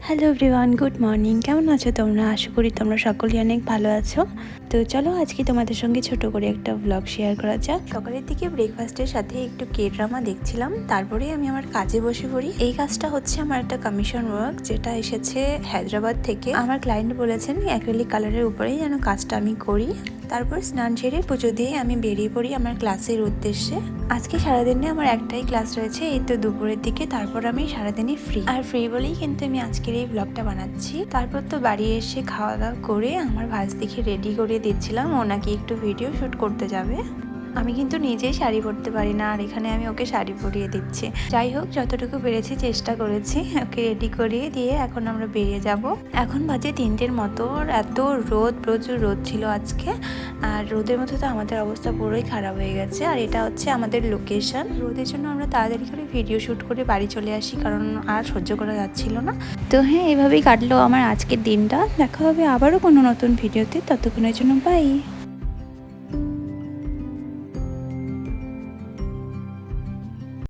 Hello everyone, good morning. কেমন আছো তোমরা? আশা করি তোমরা সকলেই অনেক ভালো আছো। তো চলো আজকে তোমাদের সঙ্গে ছোট করে একটা ব্লগ শেয়ার করা যাক। সকালের দিকে ব্রেকফাস্টের সাথে একটু কে ড্রামা দেখছিলাম, তারপরে আমি আমার কাজে বসে পড়ি। এই কাজটা হচ্ছে আমার একটা কমিশন ওয়ার্ক, যেটা এসেছে হায়দ্রাবাদ থেকে। আমার ক্লায়েন্ট বলেছেন অ্যাক্রিলিক কালারের উপরেই যেন কাজটা আমি করি। তারপর স্নান সেরে পুজো দিয়ে আমি বেরিয়ে পড়ি আমার ক্লাসের উদ্দেশ্যে। আজকে সারাদিনে আমার একটাই ক্লাস রয়েছে, এই তো দুপুরের দিকে। তারপর আমি সারাদিনই ফ্রি, আর ফ্রি বলেই কিন্তু আমি আজকের এই ব্লগটা বানাচ্ছি। তারপর তো বাড়ি এসে খাওয়া দাওয়া করে আমার ভাইকে রেডি করে দিচ্ছিলাম, ও নাকি একটু ভিডিও শ্যুট করতে যাবে। আমি কিন্তু নিজেই শাড়ি পরতে পারি না, আর এখানে আমি ওকে শাড়ি পরিয়ে দিচ্ছি। যাই হোক, যতটুকু পেরেছি চেষ্টা করেছি। ওকে রেডি করিয়ে দিয়ে এখন আমরা বেরিয়ে যাব। এখন বাজে 3টের মতো। এত রোদ, প্রচুর রোদ ছিল আজকে। আর রোদের মধ্যে তো আমাদের অবস্থা পুরোই খারাপ হয়ে গেছে। আর এটা হচ্ছে আমাদের লোকেশন। রোদের জন্য আমরা তাড়াতাড়ি করে ভিডিও শ্যুট করে বাড়ি চলে আসি, কারণ আর সহ্য করা যাচ্ছিল না। তো হ্যাঁ, এভাবেই কাটলো আমার আজকের দিনটা। দেখা হবে আবারও কোনো নতুন ভিডিওতে। ততক্ষণের জন্য বাই।